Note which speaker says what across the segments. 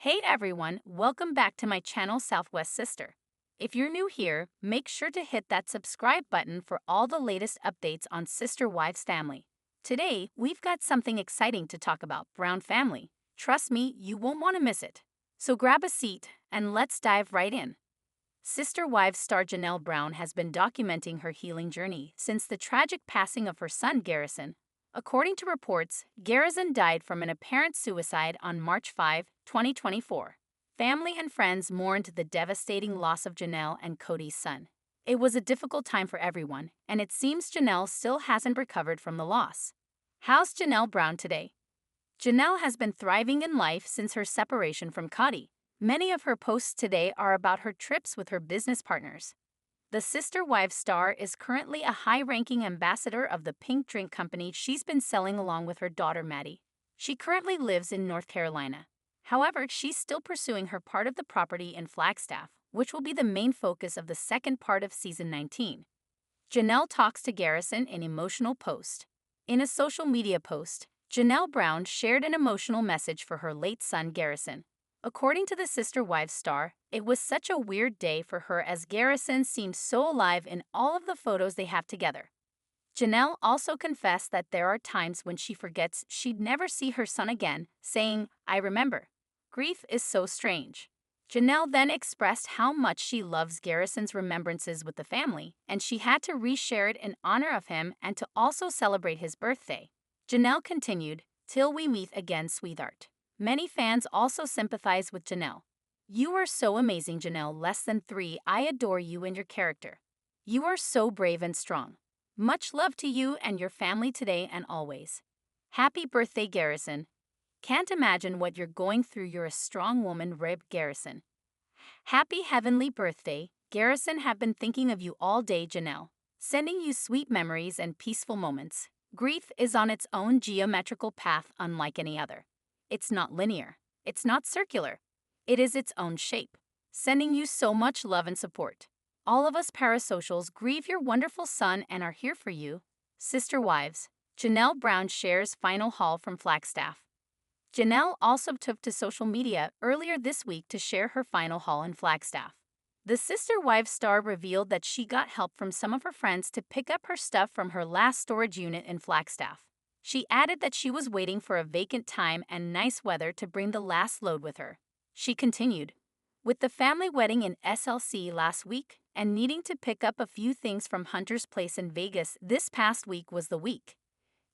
Speaker 1: Hey everyone, welcome back to my channel Southwest Sister. If you're new here, make sure to hit that subscribe button for all the latest updates on Sister Wives family. Today, we've got something exciting to talk about, Brown family. Trust me, you won't want to miss it. So grab a seat and let's dive right in. Sister Wives star Janelle Brown has been documenting her healing journey since the tragic passing of her son Garrison. According to reports, Garrison died from an apparent suicide on March 5, 2024. Family and friends mourned the devastating loss of Janelle and Cody's son. It was a difficult time for everyone, and it seems Janelle still hasn't recovered from the loss. How's Janelle Brown today? Janelle has been thriving in life since her separation from Cody. Many of her posts today are about her trips with her business partners. The Sister Wives star is currently a high-ranking ambassador of the pink drink company she's been selling along with her daughter Maddie. She currently lives in North Carolina. However, she's still pursuing her part of the property in Flagstaff, which will be the main focus of the second part of season 19. Janelle talks to Garrison in emotional post. In a social media post, Janelle Brown shared an emotional message for her late son Garrison. According to the Sister Wives star, it was such a weird day for her as Garrison seemed so alive in all of the photos they have together. Janelle also confessed that there are times when she forgets she'd never see her son again, saying, "I remember. Grief is so strange." Janelle then expressed how much she loves Garrison's remembrances with the family, and she had to reshare it in honor of him and to also celebrate his birthday. Janelle continued, "Till we meet again, sweetheart." Many fans also sympathize with Janelle. "You are so amazing, Janelle. Less than 3, I adore you and your character. You are so brave and strong. Much love to you and your family today and always. Happy birthday, Garrison. Can't imagine what you're going through. You're a strong woman, Rib Garrison. Happy heavenly birthday, Garrison. Have been thinking of you all day, Janelle. Sending you sweet memories and peaceful moments. Grief is on its own geometrical path unlike any other. It's not linear. It's not circular. It is its own shape. Sending you so much love and support. All of us parasocials grieve your wonderful son and are here for you." Sister Wives. Janelle Brown shares final haul from Flagstaff. Janelle also took to social media earlier this week to share her final haul in Flagstaff. The Sister Wives star revealed that she got help from some of her friends to pick up her stuff from her last storage unit in Flagstaff. She added that she was waiting for a vacant time and nice weather to bring the last load with her. She continued, "With the family wedding in SLC last week and needing to pick up a few things from Hunter's place in Vegas, this past week was the week.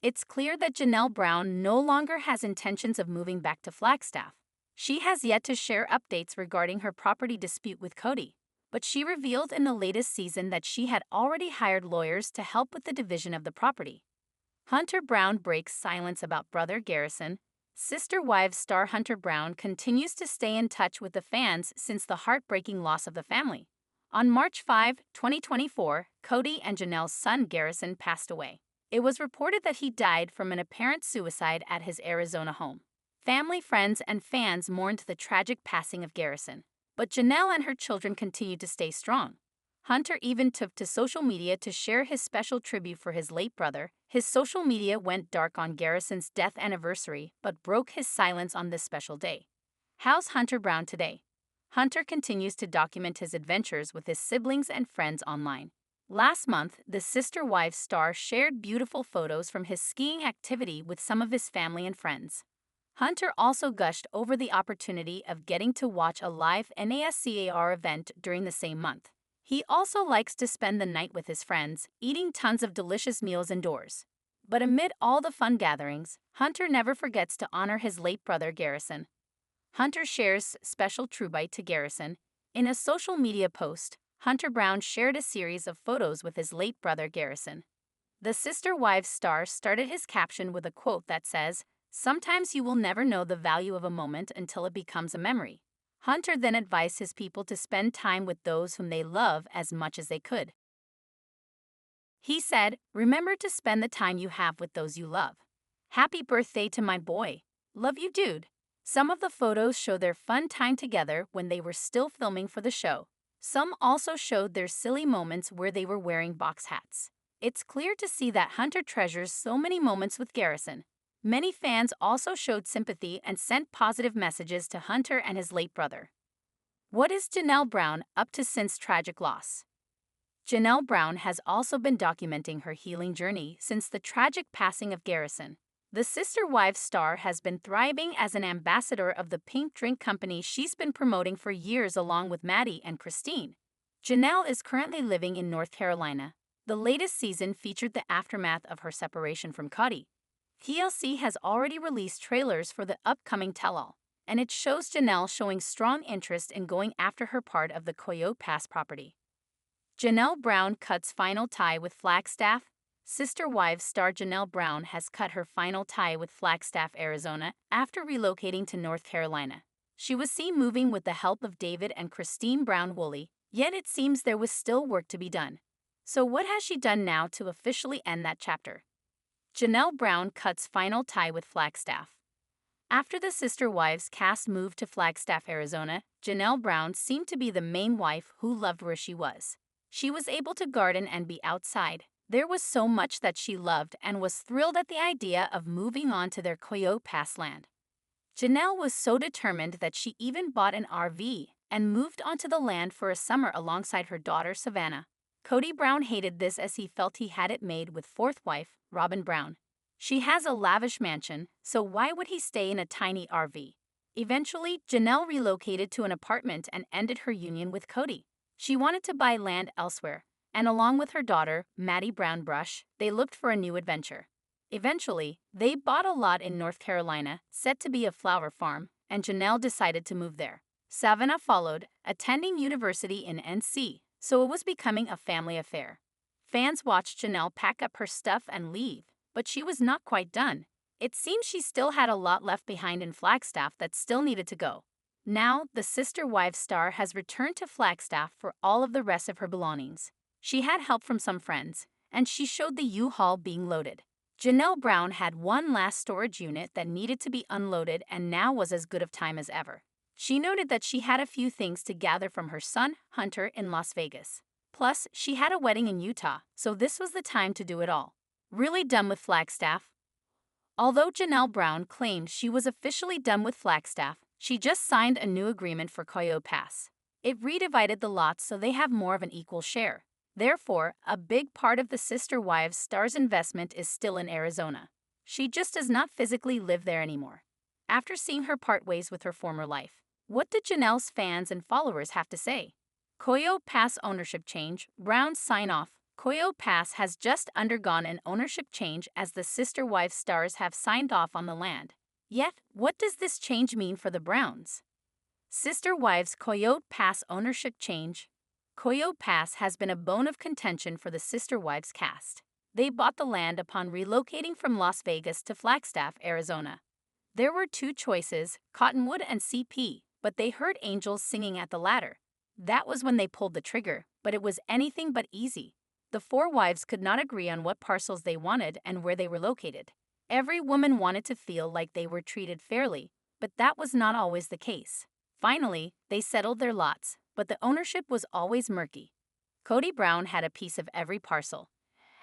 Speaker 1: It's clear that Janelle Brown no longer has intentions of moving back to Flagstaff. She has yet to share updates regarding her property dispute with Cody, but she revealed in the latest season that she had already hired lawyers to help with the division of the property." Hunter Brown breaks silence about brother Garrison. Sister Wives star Hunter Brown continues to stay in touch with the fans since the heartbreaking loss of the family. On March 5, 2024, Cody and Janelle's son Garrison passed away. It was reported that he died from an apparent suicide at his Arizona home. Family, friends, and fans mourned the tragic passing of Garrison, but Janelle and her children continued to stay strong. Hunter even took to social media to share his special tribute for his late brother. His social media went dark on Garrison's death anniversary, but broke his silence on this special day. How's Hunter Brown today? Hunter continues to document his adventures with his siblings and friends online. Last month, the Sister Wives star shared beautiful photos from his skiing activity with some of his family and friends. Hunter also gushed over the opportunity of getting to watch a live NASCAR event during the same month. He also likes to spend the night with his friends, eating tons of delicious meals indoors. But amid all the fun gatherings, Hunter never forgets to honor his late brother Garrison. Hunter shares special tribute to Garrison. In a social media post, Hunter Brown shared a series of photos with his late brother Garrison. The Sister Wives star started his caption with a quote that says, "Sometimes you will never know the value of a moment until it becomes a memory." Hunter then advised his people to spend time with those whom they love as much as they could. He said, "Remember to spend the time you have with those you love. Happy birthday to my boy. Love you, dude." Some of the photos show their fun time together when they were still filming for the show. Some also showed their silly moments where they were wearing box hats. It's clear to see that Hunter treasures so many moments with Garrison. Many fans also showed sympathy and sent positive messages to Hunter and his late brother. What is Janelle Brown up to since tragic loss? Janelle Brown has also been documenting her healing journey since the tragic passing of Garrison. The Sister Wives star has been thriving as an ambassador of the pink drink company she's been promoting for years along with Maddie and Christine. Janelle is currently living in North Carolina. The latest season featured the aftermath of her separation from Cody. TLC has already released trailers for the upcoming tell-all, and it shows Janelle showing strong interest in going after her part of the Coyote Pass property. Janelle Brown cuts final tie with Flagstaff. Sister Wives star Janelle Brown has cut her final tie with Flagstaff, Arizona, after relocating to North Carolina. She was seen moving with the help of David and Christine Brown-Woolley, yet it seems there was still work to be done. So what has she done now to officially end that chapter? Janelle Brown cuts final tie with Flagstaff. After the Sister Wives cast moved to Flagstaff, Arizona, Janelle Brown seemed to be the main wife who loved where she was. She was able to garden and be outside. There was so much that she loved and was thrilled at the idea of moving on to their Coyote Pass land. Janelle was so determined that she even bought an RV and moved onto the land for a summer alongside her daughter Savannah. Cody Brown hated this as he felt he had it made with fourth wife, Robyn Brown. She has a lavish mansion, so why would he stay in a tiny RV? Eventually, Janelle relocated to an apartment and ended her union with Cody. She wanted to buy land elsewhere, and along with her daughter, Maddie Brown Brush, they looked for a new adventure. Eventually, they bought a lot in North Carolina, set to be a flower farm, and Janelle decided to move there. Savannah followed, attending university in NC, so it was becoming a family affair. Fans watched Janelle pack up her stuff and leave, but she was not quite done. It seemed she still had a lot left behind in Flagstaff that still needed to go. Now, the Sister Wives star has returned to Flagstaff for all of the rest of her belongings. She had help from some friends, and she showed the U-Haul being loaded. Janelle Brown had one last storage unit that needed to be unloaded and now was as good of time as ever. She noted that she had a few things to gather from her son, Hunter, in Las Vegas. Plus, she had a wedding in Utah, so this was the time to do it all. Really done with Flagstaff? Although Janelle Brown claimed she was officially done with Flagstaff, she just signed a new agreement for Coyote Pass. It redivided the lots so they have more of an equal share. Therefore, a big part of the Sister Wives star's investment is still in Arizona. She just does not physically live there anymore. After seeing her part ways with her former life, what did Janelle's fans and followers have to say? Coyote Pass ownership change, Brown's sign-off. Coyote Pass has just undergone an ownership change as the Sister Wives stars have signed off on the land. Yet, what does this change mean for the Browns? Sister Wives Coyote Pass ownership change. Coyote Pass has been a bone of contention for the Sister Wives cast. They bought the land upon relocating from Las Vegas to Flagstaff, Arizona. There were two choices, Cottonwood and CP, but they heard angels singing at the latter. That was when they pulled the trigger, but it was anything but easy. The four wives could not agree on what parcels they wanted and where they were located. Every woman wanted to feel like they were treated fairly, but that was not always the case. Finally, they settled their lots, but the ownership was always murky. Cody Brown had a piece of every parcel,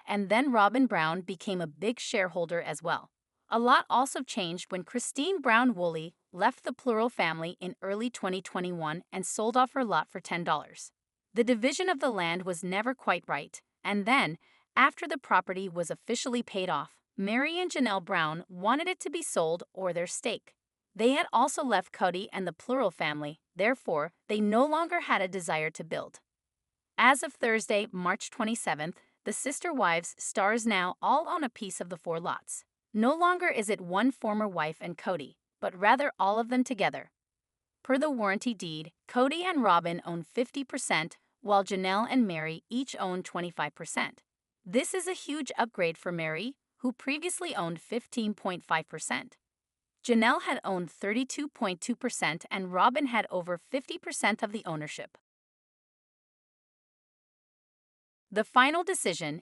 Speaker 1: and then Robyn Brown became a big shareholder as well. A lot also changed when Christine Brown-Woolley left the Plural family in early 2021 and sold off her lot for $10. The division of the land was never quite right, and then, after the property was officially paid off, Mary and Janelle Brown wanted it to be sold or their stake. They had also left Cody and the Plural family, therefore, they no longer had a desire to build. As of Thursday, March 27th, the Sister Wives stars now all own a piece of the four lots. No longer is it one former wife and Cody, but rather all of them together. Per the warranty deed, Cody and Robyn own 50%, while Janelle and Mary each own 25%. This is a huge upgrade for Mary, who previously owned 15.5%. Janelle had owned 32.2% and Robyn had over 50% of the ownership. The final decision.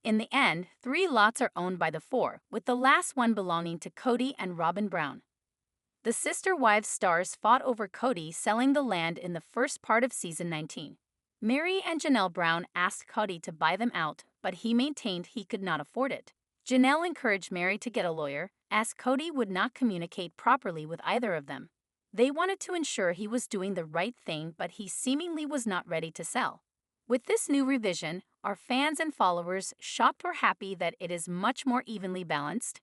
Speaker 1: In the end, 3 lots are owned by the 4, with the last one belonging to Cody and Robyn Brown. The Sister Wives stars fought over Cody selling the land in the first part of season 19. Mary and Janelle Brown asked Cody to buy them out, but he maintained he could not afford it. Janelle encouraged Mary to get a lawyer, as Cody would not communicate properly with either of them. They wanted to ensure he was doing the right thing, but he seemingly was not ready to sell. With this new revision, are fans and followers shocked or happy that it is much more evenly balanced?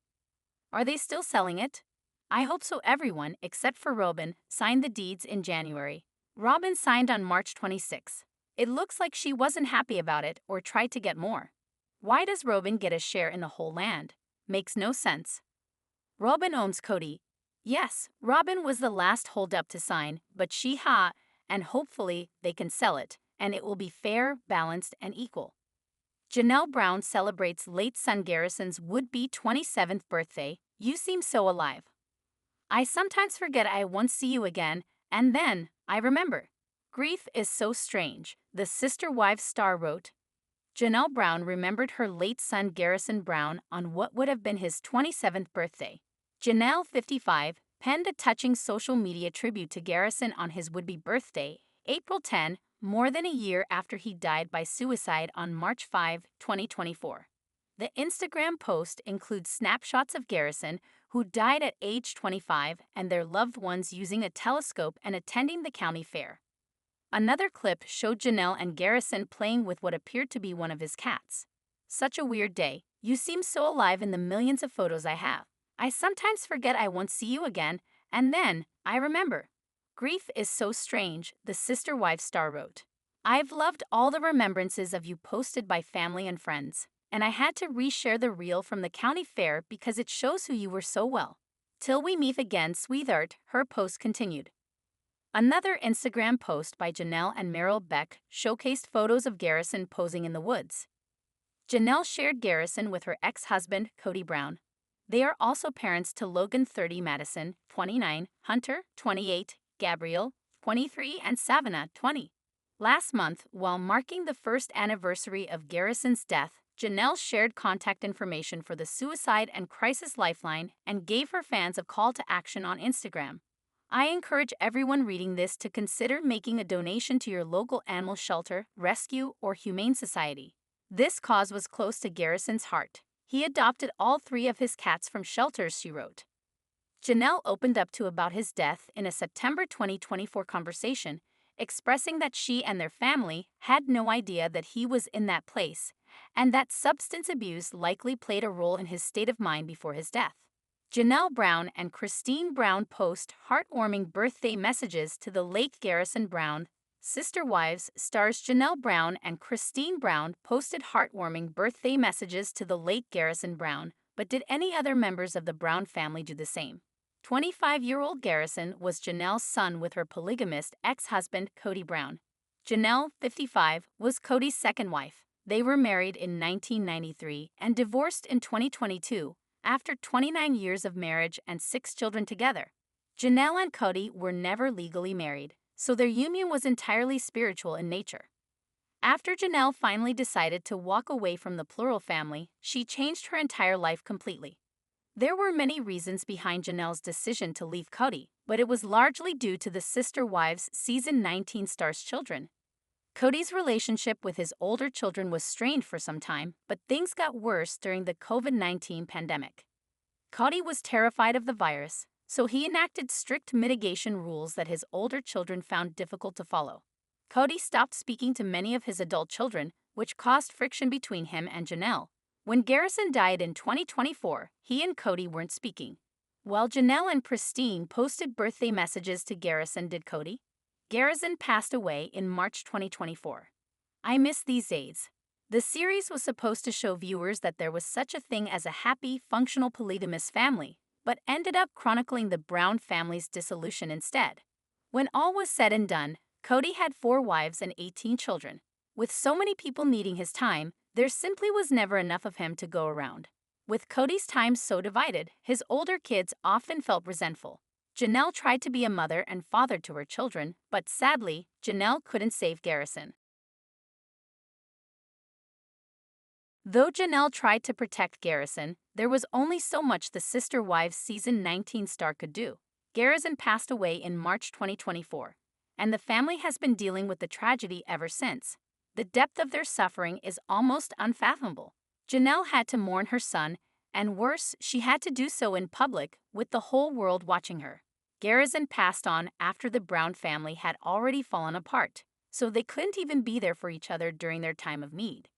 Speaker 1: Are they still selling it? I hope so. Everyone, except for Robyn, signed the deeds in January. Robyn signed on March 26. It looks like she wasn't happy about it or tried to get more. Why does Robyn get a share in the whole land? Makes no sense. Robyn owns Cody. Yes, Robyn was the last holdup to sign, but and hopefully they can sell it, and it will be fair, balanced, and equal. Janelle Brown celebrates late son Garrison's would-be 27th birthday. You seem so alive. I sometimes forget I won't see you again, and then I remember. Grief is so strange, the Sister Wives star wrote. Janelle Brown remembered her late son Garrison Brown on what would have been his 27th birthday. Janelle, 55, penned a touching social media tribute to Garrison on his would-be birthday, April 10, more than a year after he died by suicide on March 5, 2024. The Instagram post includes snapshots of Garrison, who died at age 25, and their loved ones using a telescope and attending the county fair. Another clip showed Janelle and Garrison playing with what appeared to be one of his cats. Such a weird day. You seem so alive in the millions of photos I have. I sometimes forget I won't see you again, and then I remember. Grief is so strange, the Sister Wives star wrote. I've loved all the remembrances of you posted by family and friends, and I had to reshare the reel from the county fair because it shows who you were so well. Till we meet again, sweetheart, her post continued. Another Instagram post by Janelle and Meryl Beck showcased photos of Garrison posing in the woods. Janelle shared Garrison with her ex-husband, Cody Brown. They are also parents to Logan, 30, Madison, 29, Hunter, 28, Gabriel, 23, and Savannah, 20. Last month, while marking the first anniversary of Garrison's death, Janelle shared contact information for the Suicide and Crisis Lifeline and gave her fans a call to action on Instagram. I encourage everyone reading this to consider making a donation to your local animal shelter, rescue, or humane society. This cause was close to Garrison's heart. He adopted all 3 of his cats from shelters, she wrote. Janelle opened up about his death in a September 2024 conversation, expressing that she and their family had no idea that he was in that place, and that substance abuse likely played a role in his state of mind before his death. Janelle Brown and Christine Brown post heartwarming birthday messages to the late Garrison Brown. Sister Wives stars Janelle Brown and Christine Brown posted heartwarming birthday messages to the late Garrison Brown, but did any other members of the Brown family do the same? 25-year-old Garrison was Janelle's son with her polygamist ex-husband Cody Brown. Janelle, 55, was Cody's second wife. They were married in 1993 and divorced in 2022. After 29 years of marriage and 6 children together. Janelle and Cody were never legally married, so their union was entirely spiritual in nature. After Janelle finally decided to walk away from the plural family, she changed her entire life completely. There were many reasons behind Janelle's decision to leave Cody, but it was largely due to the Sister Wives season 19 star's children. Cody's relationship with his older children was strained for some time, but things got worse during the COVID-19 pandemic. Cody was terrified of the virus, so he enacted strict mitigation rules that his older children found difficult to follow. Cody stopped speaking to many of his adult children, which caused friction between him and Janelle. When Garrison died in 2024, he and Cody weren't speaking. While Janelle and Christine posted birthday messages to Garrison, did Cody? Garrison passed away in March 2024. I miss these days. The series was supposed to show viewers that there was such a thing as a happy, functional polygamous family, but ended up chronicling the Brown family's dissolution instead. When all was said and done, Cody had 4 wives and 18 children. With so many people needing his time, there simply was never enough of him to go around. With Cody's time so divided, his older kids often felt resentful. Janelle tried to be a mother and father to her children, but sadly, Janelle couldn't save Garrison. Though Janelle tried to protect Garrison, there was only so much the Sister Wives season 19 star could do. Garrison passed away in March 2024, and the family has been dealing with the tragedy ever since. The depth of their suffering is almost unfathomable. Janelle had to mourn her son And worse, she had to do so in public, with the whole world watching her. Garrison passed on after the Brown family had already fallen apart, so they couldn't even be there for each other during their time of need.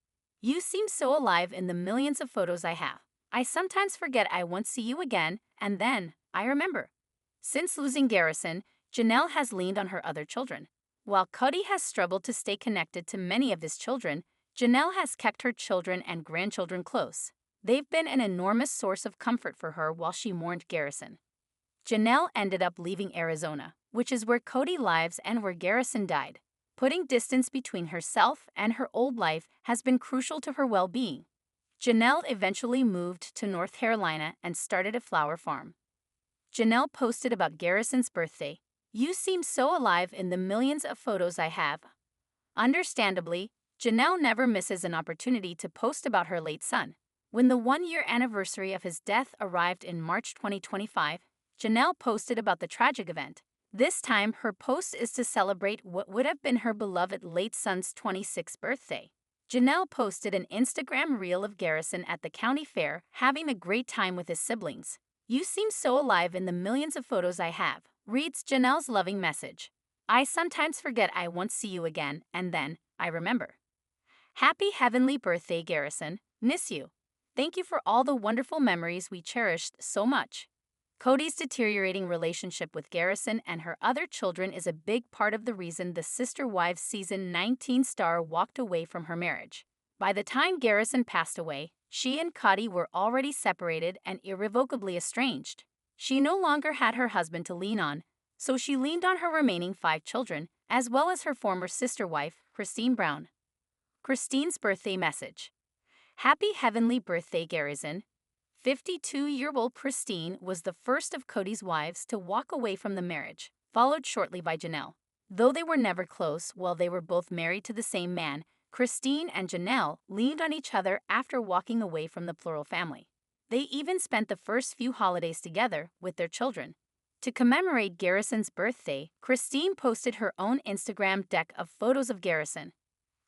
Speaker 1: You seem so alive in the millions of photos I have. I sometimes forget I won't see you again, and then I remember. Since losing Garrison, Janelle has leaned on her other children. While Cody has struggled to stay connected to many of his children, Janelle has kept her children and grandchildren close. They've been an enormous source of comfort for her while she mourned Garrison. Janelle ended up leaving Arizona, which is where Cody lives and where Garrison died. Putting distance between herself and her old life has been crucial to her well-being. Janelle eventually moved to North Carolina and started a flower farm. Janelle posted about Garrison's birthday. You seem so alive in the millions of photos I have. Understandably, Janelle never misses an opportunity to post about her late son. When the one-year anniversary of his death arrived in March 2025, Janelle posted about the tragic event. This time, her post is to celebrate what would have been her beloved late son's 26th birthday. Janelle posted an Instagram reel of Garrison at the county fair, having a great time with his siblings. You seem so alive in the millions of photos I have, reads Janelle's loving message. I sometimes forget I won't see you again, and then I remember. Happy heavenly birthday, Garrison. Miss you. Thank you for all the wonderful memories we cherished so much. Cody's deteriorating relationship with Garrison and her other children is a big part of the reason the Sister Wives season 19 star walked away from her marriage. By the time Garrison passed away, she and Cody were already separated and irrevocably estranged. She no longer had her husband to lean on, so she leaned on her remaining 5 children, as well as her former sister wife, Christine Brown. Christine's birthday message. Happy heavenly birthday, Garrison. 52-year-old Christine was the first of Cody's wives to walk away from the marriage, followed shortly by Janelle. Though they were never close while they were both married to the same man, Christine and Janelle leaned on each other after walking away from the plural family. They even spent the first few holidays together with their children. To commemorate Garrison's birthday, Christine posted her own Instagram deck of photos of Garrison.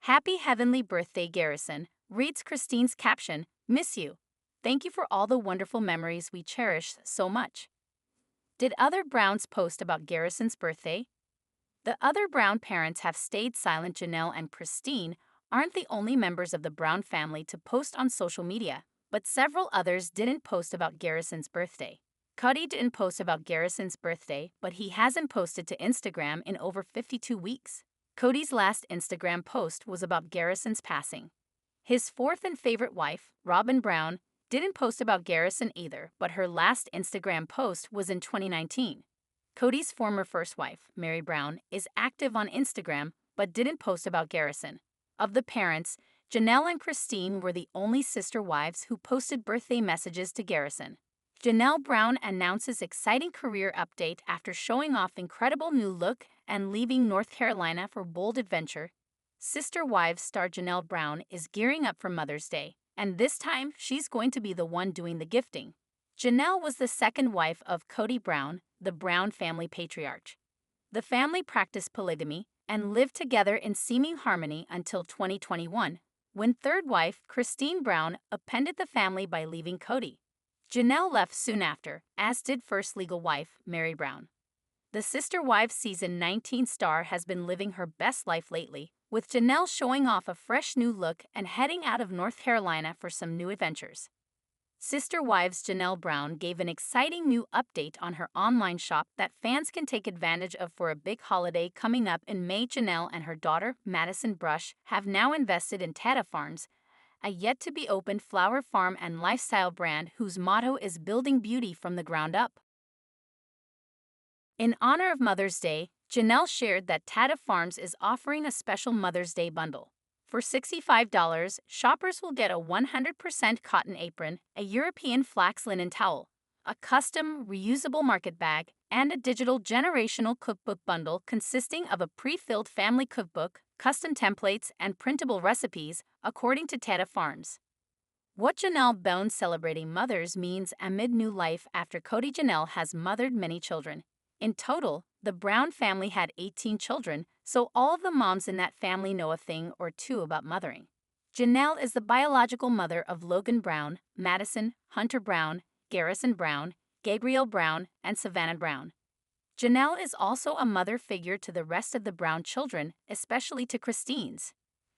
Speaker 1: Happy heavenly birthday, Garrison, reads Christine's caption, Miss you. Thank you for all the wonderful memories we cherish so much. Did other Browns post about Garrison's birthday? The other Brown parents have stayed silent. Janelle and Christine aren't the only members of the Brown family to post on social media, but several others didn't post about Garrison's birthday. Cody didn't post about Garrison's birthday, but he hasn't posted to Instagram in over 52 weeks. Cody's last Instagram post was about Garrison's passing. His fourth and favorite wife, Robyn Brown, didn't post about Garrison either, but her last Instagram post was in 2019. Cody's former first wife, Mary Brown, is active on Instagram, but didn't post about Garrison. Of the parents, Janelle and Christine were the only sister wives who posted birthday messages to Garrison. Janelle Brown announces exciting career update after showing off incredible new look and leaving North Carolina for bold adventure. Sister Wives star Janelle Brown is gearing up for Mother's Day, and this time she's going to be the one doing the gifting. Janelle was the second wife of Cody Brown, the Brown family patriarch. The family practiced polygamy and lived together in seeming harmony until 2021, when third wife Christine Brown upended the family by leaving Cody. Janelle left soon after, as did first legal wife Mary Brown. The Sister Wives season 19 star has been living her best life lately, with Janelle showing off a fresh new look and heading out of North Carolina for some new adventures. Sister Wives Janelle Brown gave an exciting new update on her online shop that fans can take advantage of for a big holiday coming up in May. Janelle and her daughter, Madison Brush, have now invested in Tata Farms, a yet-to-be-opened flower farm and lifestyle brand whose motto is building beauty from the ground up. In honor of Mother's Day, Janelle shared that Tata Farms is offering a special Mother's Day bundle. For $65, shoppers will get a 100% cotton apron, a European flax linen towel, a custom, reusable market bag, and a digital generational cookbook bundle consisting of a pre-filled family cookbook, custom templates, and printable recipes, according to Tata Farms. What Janelle Brown celebrating mothers means amid new life after Cody. Janelle has mothered many children. In total, the Brown family had 18 children, so all of the moms in that family know a thing or two about mothering. Janelle is the biological mother of Logan Brown, Madison, Hunter Brown, Garrison Brown, Gabriel Brown, and Savannah Brown. Janelle is also a mother figure to the rest of the Brown children, especially to Christine's.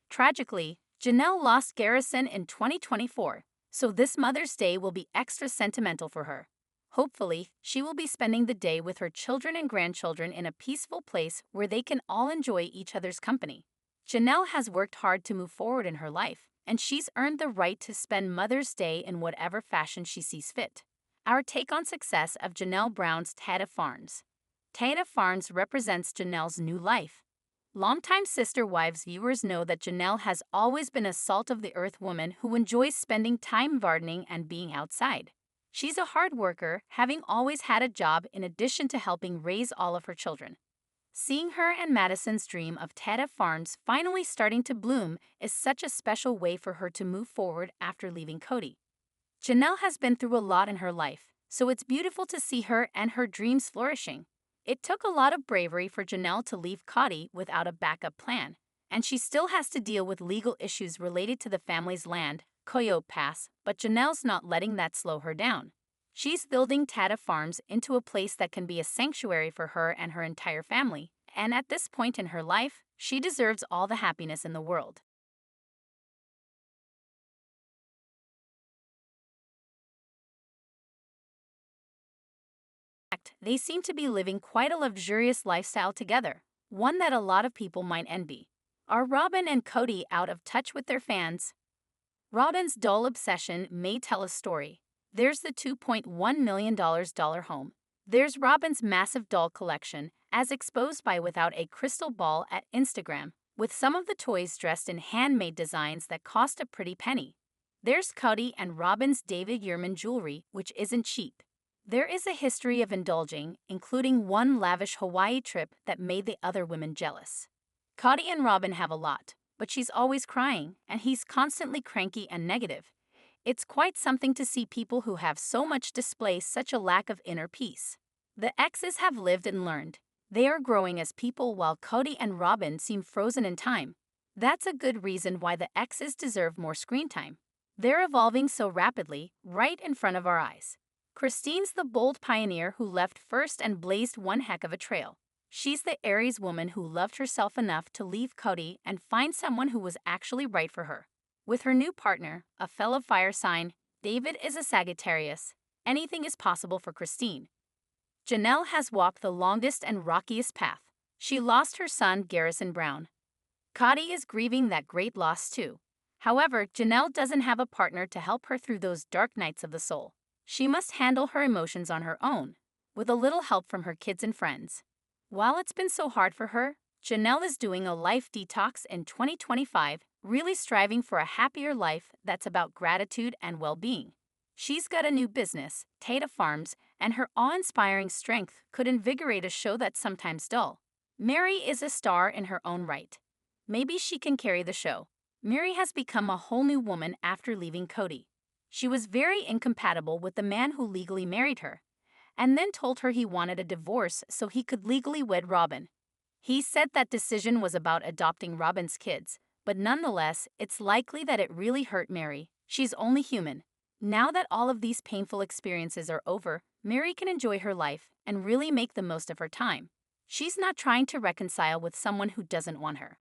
Speaker 1: Tragically, Janelle lost Garrison in 2024, so this Mother's Day will be extra sentimental for her. Hopefully, she will be spending the day with her children and grandchildren in a peaceful place where they can all enjoy each other's company. Janelle has worked hard to move forward in her life, and she's earned the right to spend Mother's Day in whatever fashion she sees fit. Our take on success of Janelle Brown's Tata Farms. Tata Farms represents Janelle's new life. Longtime Sister Wives viewers know that Janelle has always been a salt-of-the-earth woman who enjoys spending time gardening and being outside. She's a hard worker, having always had a job in addition to helping raise all of her children. Seeing her and Madison's dream of Tata Farms finally starting to bloom is such a special way for her to move forward after leaving Cody. Janelle has been through a lot in her life, so it's beautiful to see her and her dreams flourishing. It took a lot of bravery for Janelle to leave Cody without a backup plan, and she still has to deal with legal issues related to the family's land, Coyote Pass, but Janelle's not letting that slow her down. She's building Tata Farms into a place that can be a sanctuary for her and her entire family, and at this point in her life, she deserves all the happiness in the world. They seem to be living quite a luxurious lifestyle together, one that a lot of people might envy. Are Robyn and Cody out of touch with their fans? Robyn's doll obsession may tell a story. There's the $2.1 million home. There's Robyn's massive doll collection, as exposed by Without a Crystal Ball at Instagram, with some of the toys dressed in handmade designs that cost a pretty penny. There's Cody and Robyn's David Yurman jewelry, which isn't cheap. There is a history of indulging, including one lavish Hawaii trip that made the other women jealous. Cody and Robyn have a lot, but she's always crying, and he's constantly cranky and negative. It's quite something to see people who have so much display such a lack of inner peace. The exes have lived and learned. They are growing as people while Cody and Robyn seem frozen in time. That's a good reason why the exes deserve more screen time. They're evolving so rapidly, right in front of our eyes. Christine's the bold pioneer who left first and blazed one heck of a trail. She's the Aries woman who loved herself enough to leave Cody and find someone who was actually right for her. With her new partner, a fellow fire sign, David is a Sagittarius. Anything is possible for Christine. Janelle has walked the longest and rockiest path. She lost her son, Garrison Brown. Cody is grieving that great loss too. However, Janelle doesn't have a partner to help her through those dark nights of the soul. She must handle her emotions on her own, with a little help from her kids and friends. While it's been so hard for her, Janelle is doing a life detox in 2025, really striving for a happier life that's about gratitude and well-being. She's got a new business, Tata Farms, and her awe-inspiring strength could invigorate a show that's sometimes dull. Mary is a star in her own right. Maybe she can carry the show. Mary has become a whole new woman after leaving Cody. She was very incompatible with the man who legally married her, and then told her he wanted a divorce so he could legally wed Robyn. He said that decision was about adopting Robyn's kids, but nonetheless, it's likely that it really hurt Mary. She's only human. Now that all of these painful experiences are over, Mary can enjoy her life and really make the most of her time. She's not trying to reconcile with someone who doesn't want her.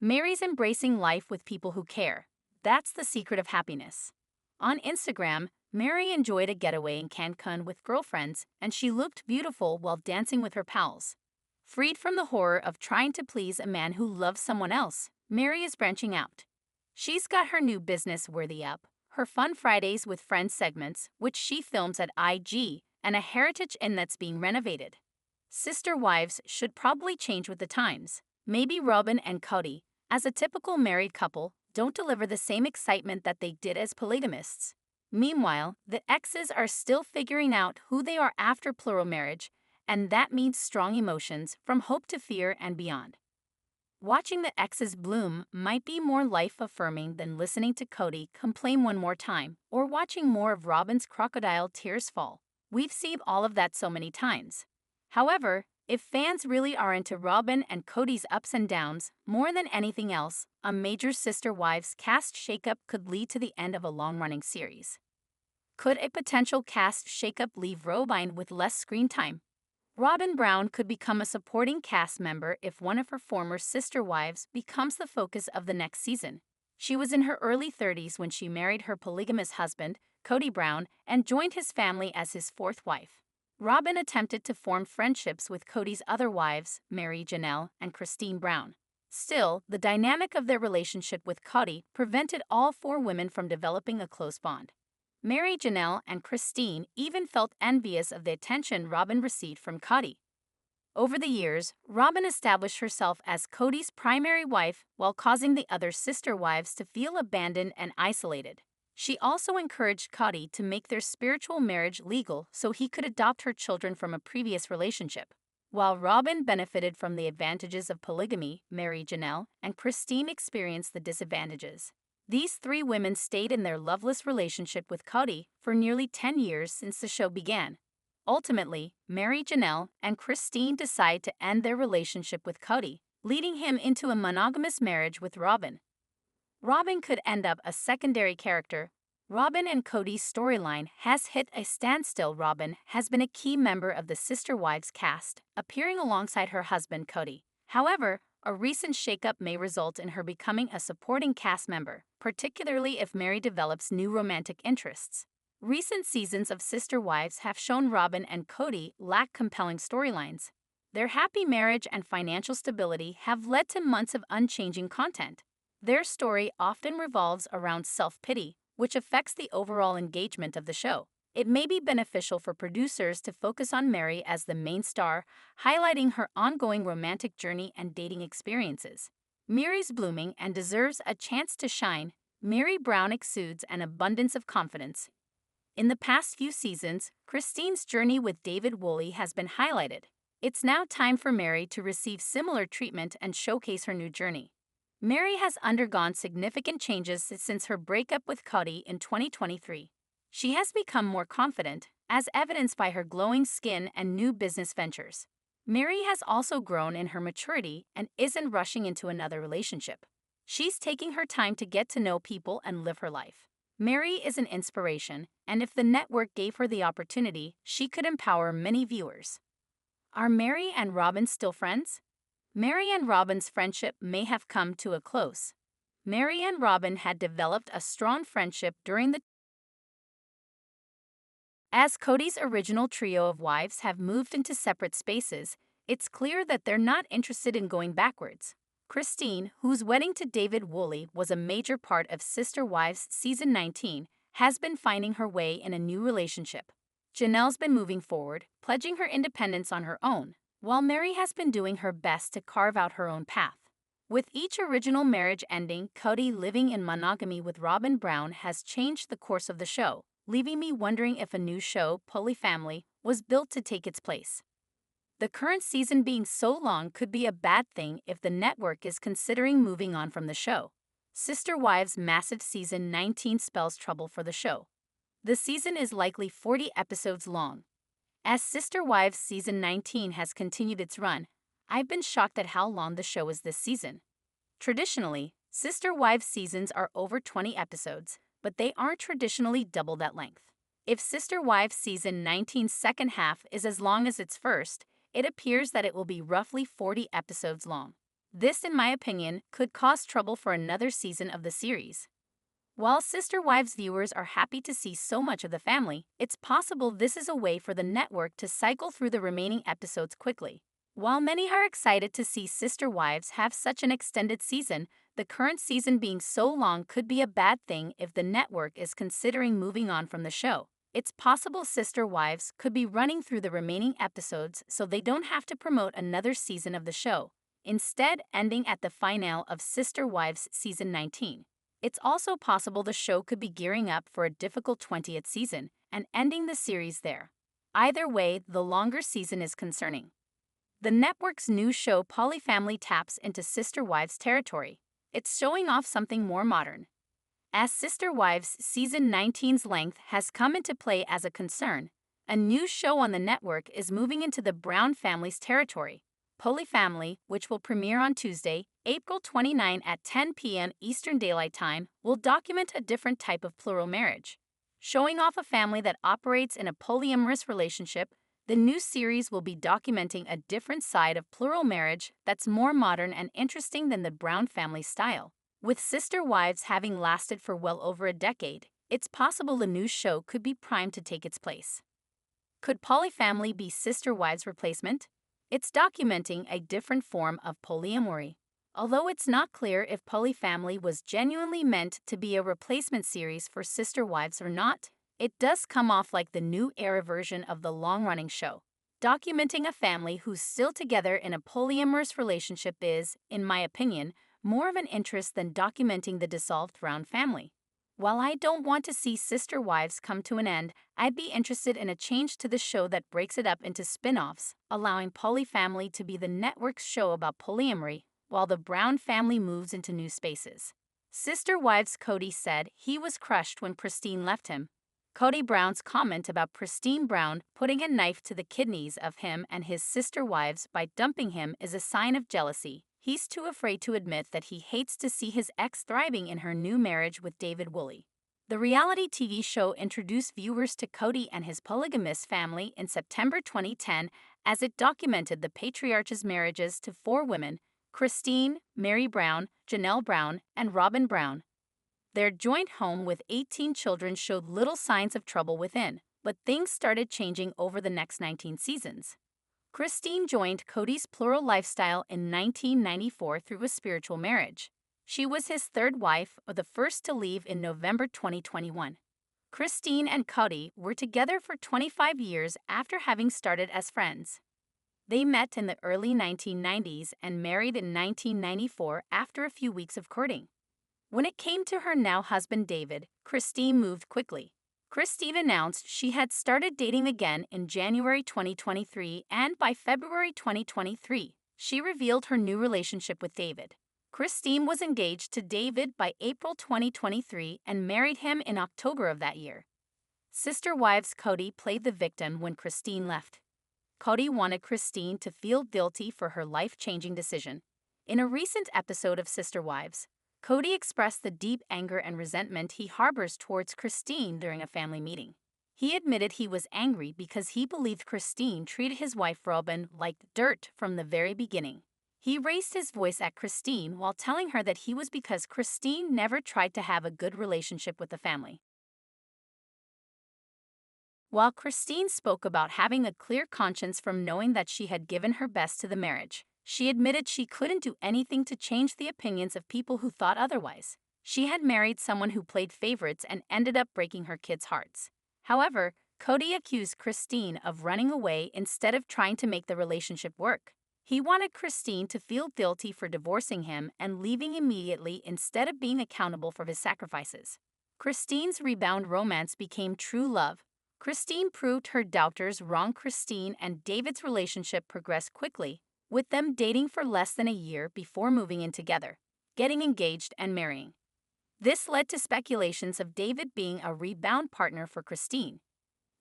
Speaker 1: Mary's embracing life with people who care. That's the secret of happiness. On Instagram, Mary enjoyed a getaway in Cancun with girlfriends, and she looked beautiful while dancing with her pals. Freed from the horror of trying to please a man who loves someone else, Mary is branching out. She's got her new business Worthy Up, her Fun Fridays with Friends segments, which she films at IG, and a heritage inn that's being renovated. Sister wives should probably change with the times. Maybe Robyn and Cody, as a typical married couple, don't deliver the same excitement that they did as polygamists. Meanwhile, the exes are still figuring out who they are after plural marriage, and that means strong emotions from hope to fear and beyond. Watching the exes bloom might be more life-affirming than listening to Cody complain one more time or watching more of Robyn's crocodile tears fall. We've seen all of that so many times. However, If fans really are into Robyn and Cody's ups and downs, more than anything else, a major Sister Wives cast shakeup could lead to the end of a long-running series. Could a potential cast shakeup leave Robyn with less screen time? Robyn Brown could become a supporting cast member if one of her former sister wives becomes the focus of the next season. She was in her early 30s when she married her polygamous husband, Cody Brown, and joined his family as his fourth wife. Robyn attempted to form friendships with Cody's other wives, Mary Janelle and Christine Brown. Still, the dynamic of their relationship with Cody prevented all four women from developing a close bond. Mary Janelle and Christine even felt envious of the attention Robyn received from Cody. Over the years, Robyn established herself as Cody's primary wife while causing the other sister wives to feel abandoned and isolated. She also encouraged Cody to make their spiritual marriage legal so he could adopt her children from a previous relationship. While Robyn benefited from the advantages of polygamy, Mary Janelle and Christine experienced the disadvantages. These three women stayed in their loveless relationship with Cody for nearly 10 years since the show began. Ultimately, Mary Janelle and Christine decide to end their relationship with Cody, leading him into a monogamous marriage with Robyn. Robyn could end up a secondary character. Robyn and Cody's storyline has hit a standstill. Robyn has been a key member of the Sister Wives cast, appearing alongside her husband Cody. However, a recent shakeup may result in her becoming a supporting cast member, particularly if Mary develops new romantic interests. Recent seasons of Sister Wives have shown Robyn and Cody lack compelling storylines. Their happy marriage and financial stability have led to months of unchanging content. Their story often revolves around self-pity, which affects the overall engagement of the show. It may be beneficial for producers to focus on Mary as the main star, highlighting her ongoing romantic journey and dating experiences. Mary's blooming and deserves a chance to shine. Mary Brown exudes an abundance of confidence. In the past few seasons, Christine's journey with David Woolley has been highlighted. It's now time for Mary to receive similar treatment and showcase her new journey. Mary has undergone significant changes since her breakup with Cody in 2023. She has become more confident, as evidenced by her glowing skin and new business ventures. Mary has also grown in her maturity and isn't rushing into another relationship. She's taking her time to get to know people and live her life. Mary is an inspiration, and if the network gave her the opportunity, she could empower many viewers. Are Mary and Robyn still friends? Mary and Robyn's friendship may have come to a close. Mary and Robyn had developed a strong friendship during the As Cody's original trio of wives have moved into separate spaces, it's clear that they're not interested in going backwards. Christine, whose wedding to David Woolley was a major part of Sister Wives Season 19, has been finding her way in a new relationship. Janelle's been moving forward, pledging her independence on her own, while Mary has been doing her best to carve out her own path. With each original marriage ending, Cody living in monogamy with Robyn Brown has changed the course of the show, leaving me wondering if a new show, Polyfamily, was built to take its place. The current season being so long could be a bad thing if the network is considering moving on from the show. Sister Wives Massive Season 19 spells trouble for the show. The season is likely 40 episodes long. As Sister Wives Season 19 has continued its run, I've been shocked at how long the show is this season. Traditionally, Sister Wives seasons are over 20 episodes, but they aren't traditionally double that length. If Sister Wives Season 19's second half is as long as its first, it appears that it will be roughly 40 episodes long. This, in my opinion, could cause trouble for another season of the series. While Sister Wives viewers are happy to see so much of the family, it's possible this is a way for the network to cycle through the remaining episodes quickly. While many are excited to see Sister Wives have such an extended season, the current season being so long could be a bad thing if the network is considering moving on from the show. It's possible Sister Wives could be running through the remaining episodes so they don't have to promote another season of the show, instead ending at the finale of Sister Wives Season 19. It's also possible the show could be gearing up for a difficult 20th season and ending the series there. Either way, the longer season is concerning. The network's new show Polyfamily taps into Sister Wives territory. It's showing off something more modern. As Sister Wives Season 19's length has come into play as a concern, A new show on the network is moving into the Brown family's territory. Polyfamily, which will premiere on Tuesday, April 29 at 10 p.m. Eastern Daylight Time, will document a different type of plural marriage. Showing off a family that operates in a polyamorous relationship, the new series will be documenting a different side of plural marriage that's more modern and interesting than the Brown family style. With sister wives having lasted for well over a decade, it's possible the new show could be primed to take its place. Could polyfamily be sister wives' replacement? It's documenting a different form of polyamory. Although it's not clear if polyfamily was genuinely meant to be a replacement series for sister wives or not, it does come off like the new era version of the long-running show. Documenting a family who's still together in a polyamorous relationship is, in my opinion, more of an interest than documenting the dissolved Brown family. While I don't want to see sister wives come to an end, I'd be interested in a change to the show that breaks it up into spin-offs, allowing Polyfamily to be the network's show about polyamory, while the Brown family moves into new spaces. Sister Wives Cody said he was crushed when Christine left him. Cody Brown's comment about Christine Brown putting a knife to the kidneys of him and his sister wives by dumping him is a sign of jealousy. He's too afraid to admit that he hates to see his ex thriving in her new marriage with David Woolley. The reality TV show introduced viewers to Cody and his polygamous family in September 2010 as it documented the patriarch's marriages to 4 women: Christine, Mary Brown, Janelle Brown, and Robyn Brown. Their joint home with 18 children showed little signs of trouble within, but things started changing over the next 19 seasons. Christine joined Cody's plural lifestyle in 1994 through a spiritual marriage. She was his third wife, or the first to leave in November 2021. Christine and Cody were together for 25 years after having started as friends. They met in the early 1990s and married in 1994 after a few weeks of courting. When it came to her now husband David, Christine moved quickly. Christine announced she had started dating again in January 2023, and by February 2023, she revealed her new relationship with David. Christine was engaged to David by April 2023 and married him in October of that year. Sister Wives Cody played the victim when Christine left. Cody wanted Christine to feel guilty for her life-changing decision. In a recent episode of Sister Wives, Cody expressed the deep anger and resentment he harbors towards Christine during a family meeting. He admitted he was angry because he believed Christine treated his wife Robyn like dirt from the very beginning. He raised his voice at Christine while telling her that he was because Christine never tried to have a good relationship with the family. While Christine spoke about having a clear conscience from knowing that she had given her best to the marriage, she admitted she couldn't do anything to change the opinions of people who thought otherwise. She had married someone who played favorites and ended up breaking her kids' hearts. However, Cody accused Christine of running away instead of trying to make the relationship work. He wanted Christine to feel guilty for divorcing him and leaving immediately instead of being accountable for his sacrifices. Christine's rebound romance became true love. Christine proved her doubters wrong. Christine and David's relationship progressed quickly, with them dating for less than a year before moving in together, getting engaged and marrying. This led to speculations of David being a rebound partner for Christine.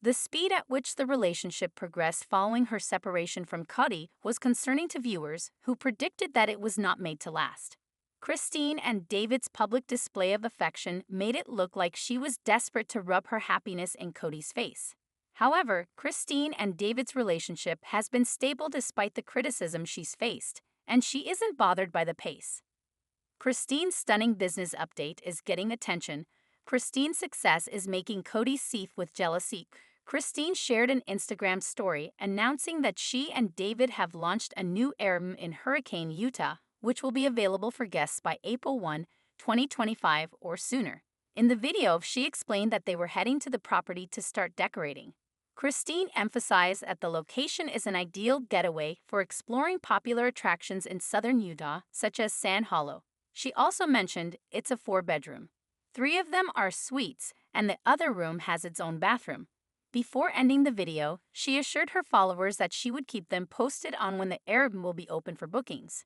Speaker 1: The speed at which the relationship progressed following her separation from Cody was concerning to viewers who predicted that it was not made to last. Christine and David's public display of affection made it look like she was desperate to rub her happiness in Cody's face. However, Christine and David's relationship has been stable despite the criticism she's faced, and she isn't bothered by the pace. Christine's stunning business update is getting attention. Christine's success is making Cody seethe with jealousy. Christine shared an Instagram story announcing that she and David have launched a new album in Hurricane, Utah, which will be available for guests by April 1, 2025 or sooner. In the video, she explained that they were heading to the property to start decorating. Christine emphasized that the location is an ideal getaway for exploring popular attractions in southern Utah, such as Sand Hollow. She also mentioned it's a 4-bedroom. 3 of them are suites, and the other room has its own bathroom. Before ending the video, she assured her followers that she would keep them posted on when the Airbnb will be open for bookings.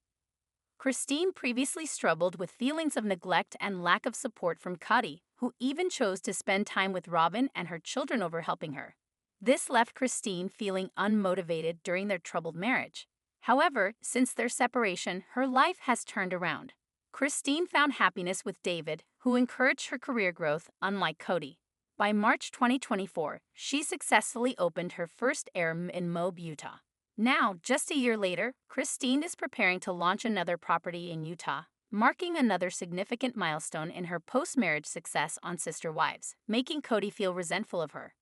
Speaker 1: Christine previously struggled with feelings of neglect and lack of support from Cody, who even chose to spend time with Robyn and her children over helping her. This left Christine feeling unmotivated during their troubled marriage. However, since their separation, her life has turned around. Christine found happiness with David, who encouraged her career growth, unlike Cody. By March 2024, she successfully opened her first Air in Moab, Utah. Now, just a year later, Christine is preparing to launch another property in Utah, marking another significant milestone in her post-marriage success on Sister Wives, making Cody feel resentful of her.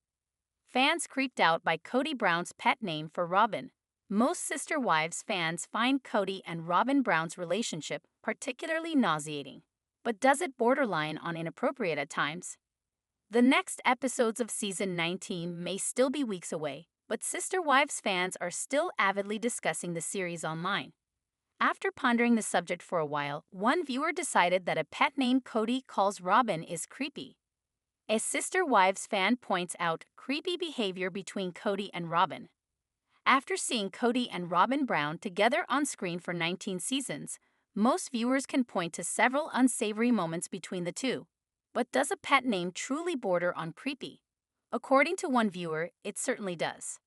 Speaker 1: Fans creeped out by Cody Brown's pet name for Robyn. Most Sister Wives fans find Cody and Robyn Brown's relationship particularly nauseating. But does it borderline on inappropriate at times? The next episodes of Season 19 may still be weeks away, but Sister Wives fans are still avidly discussing the series online. After pondering the subject for a while, one viewer decided that a pet name Cody calls Robyn is creepy. A Sister Wives fan points out creepy behavior between Cody and Robyn. After seeing Cody and Robyn Brown together on screen for 19 seasons, most viewers can point to several unsavory moments between the two. But does a pet name truly border on creepy? According to one viewer, it certainly does.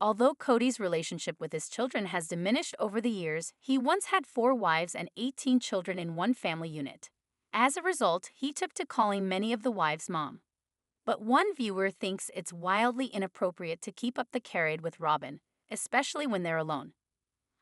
Speaker 1: Although Cody's relationship with his children has diminished over the years, he once had 4 wives and 18 children in one family unit. As a result, he took to calling many of the wives mom. But one viewer thinks it's wildly inappropriate to keep up the charade with Robyn, especially when they're alone.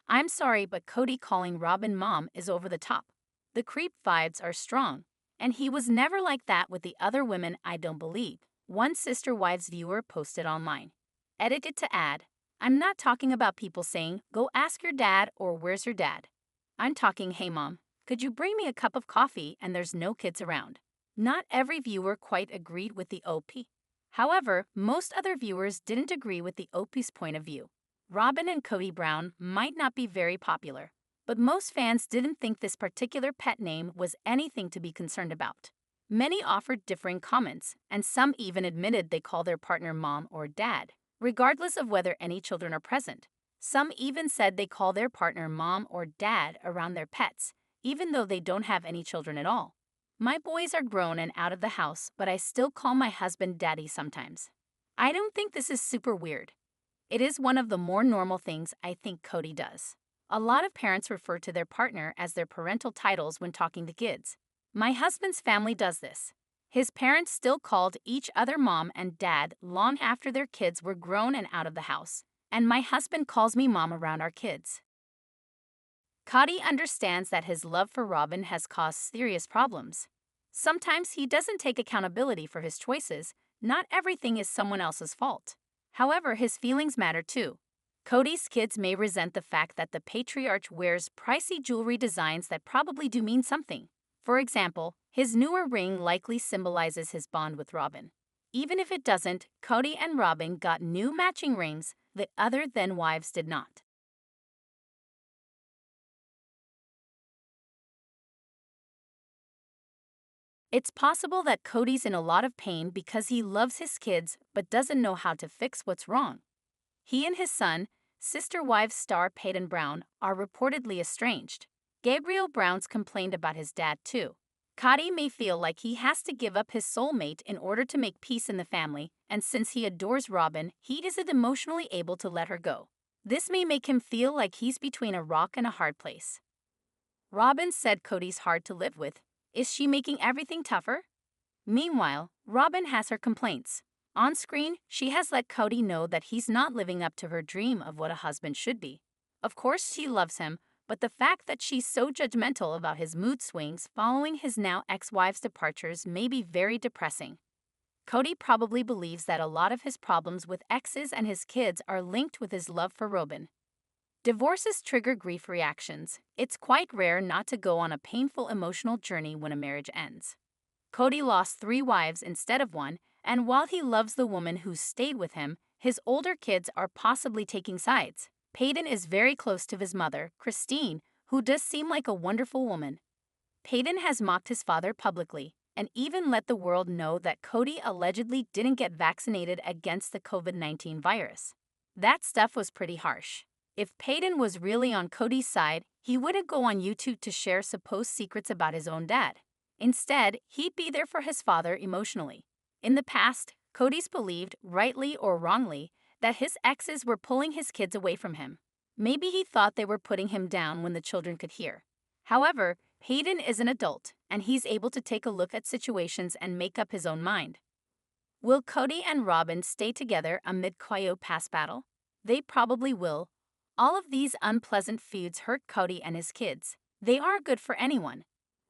Speaker 1: I'm sorry, but Cody calling Robyn mom is over the top. The creep vibes are strong, and he was never like that with the other women, I don't believe, one Sister Wives viewer posted online. Edited to add, I'm not talking about people saying, go ask your dad or where's your dad. I'm talking, hey mom, could you bring me a cup of coffee and there's no kids around? Not every viewer quite agreed with the OP. However, most other viewers didn't agree with the OP's point of view. Robyn and Cody Brown might not be very popular, but most fans didn't think this particular pet name was anything to be concerned about. Many offered differing comments, and some even admitted they call their partner mom or dad, regardless of whether any children are present. Some even said they call their partner mom or dad around their pets, even though they don't have any children at all. My boys are grown and out of the house, but I still call my husband daddy sometimes. I don't think this is super weird. It is one of the more normal things I think Cody does. A lot of parents refer to their partner as their parental titles when talking to kids. My husband's family does this. His parents still called each other mom and dad long after their kids were grown and out of the house, and my husband calls me mom around our kids. Cody understands that his love for Robyn has caused serious problems. Sometimes he doesn't take accountability for his choices. Not everything is someone else's fault. However, his feelings matter too. Cody's kids may resent the fact that the patriarch wears pricey jewelry designs that probably do mean something. For example, his newer ring likely symbolizes his bond with Robyn. Even if it doesn't, Cody and Robyn got new matching rings that other than wives did not. It's possible that Cody's in a lot of pain because he loves his kids but doesn't know how to fix what's wrong. He and his son, Sister Wives star Peyton Brown, are reportedly estranged. Gabriel Brown's complained about his dad too. Cody may feel like he has to give up his soulmate in order to make peace in the family, and since he adores Robyn, he isn't emotionally able to let her go. This may make him feel like he's between a rock and a hard place. Robyn said Cody's hard to live with. Is she making everything tougher? Meanwhile, Robyn has her complaints. On screen, she has let Cody know that he's not living up to her dream of what a husband should be. Of course, she loves him, but the fact that she's so judgmental about his mood swings following his now ex-wife's departures may be very depressing. Cody probably believes that a lot of his problems with exes and his kids are linked with his love for Robyn. Divorces trigger grief reactions. It's quite rare not to go on a painful emotional journey when a marriage ends. Cody lost 3 wives instead of 1, and while he loves the woman who stayed with him, his older kids are possibly taking sides. Peyton is very close to his mother, Christine, who does seem like a wonderful woman. Peyton has mocked his father publicly, and even let the world know that Cody allegedly didn't get vaccinated against the COVID-19 virus. That stuff was pretty harsh. If Peyton was really on Cody's side, he wouldn't go on YouTube to share supposed secrets about his own dad. Instead, he'd be there for his father emotionally. In the past, Cody's believed, rightly or wrongly, that his exes were pulling his kids away from him. Maybe he thought they were putting him down when the children could hear. However, Hayden is an adult, and he's able to take a look at situations and make up his own mind. Will Cody and Robyn stay together amid Coyote Pass battle? They probably will. All of these unpleasant feuds hurt Cody and his kids. They aren't good for anyone.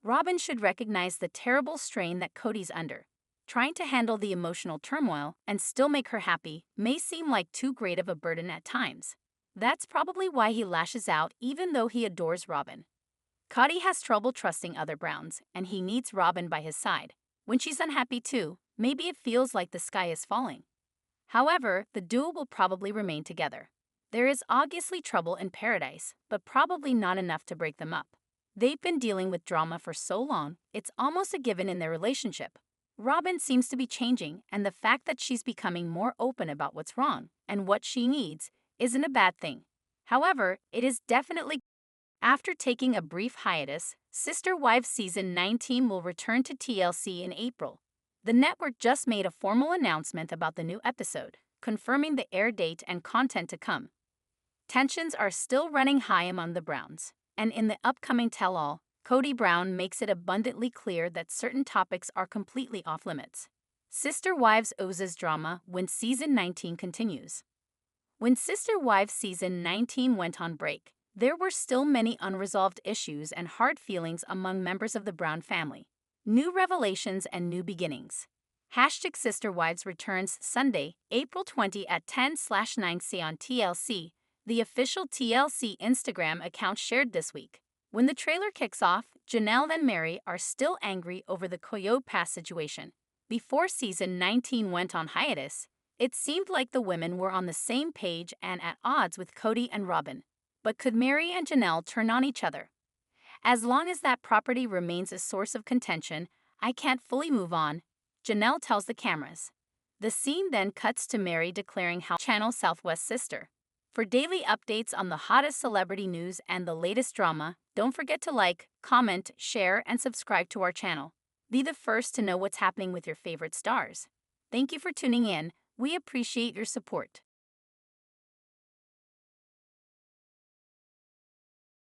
Speaker 1: Robyn should recognize the terrible strain that Cody's under. Trying to handle the emotional turmoil and still make her happy may seem like too great of a burden at times. That's probably why he lashes out even though he adores Robyn. Cody has trouble trusting other Browns, and he needs Robyn by his side. When she's unhappy too, maybe it feels like the sky is falling. However, the duo will probably remain together. There is obviously trouble in paradise, but probably not enough to break them up. They've been dealing with drama for so long, it's almost a given in their relationship. Robyn seems to be changing, and the fact that she's becoming more open about what's wrong and what she needs isn't a bad thing. However, it is definitely. After taking a brief hiatus, Sister Wives Season 19 will return to TLC in April. The network just made a formal announcement about the new episode, confirming the air date and content to come. Tensions are still running high among the Browns, and in the upcoming tell-all, Cody Brown makes it abundantly clear that certain topics are completely off-limits. Sister Wives oozes drama when Season 19 continues. When Sister Wives Season 19 went on break, there were still many unresolved issues and hard feelings among members of the Brown family. New revelations and new beginnings. Hashtag Sister Wives returns Sunday, April 20 at 10/9 on TLC, the official TLC Instagram account shared this week. When the trailer kicks off, Janelle and Mary are still angry over the Coyote Pass situation. Before Season 19 went on hiatus, it seemed like the women were on the same page and at odds with Cody and Robyn. But could Mary and Janelle turn on each other? As long as that property remains a source of contention, I can't fully move on, Janelle tells the cameras. The scene then cuts to Mary declaring how Channel Southwest sister. For daily updates on the hottest celebrity news and the latest drama, don't forget to like, comment, share, and subscribe to our channel. Be the first to know what's happening with your favorite stars. Thank you for tuning in. We appreciate your support.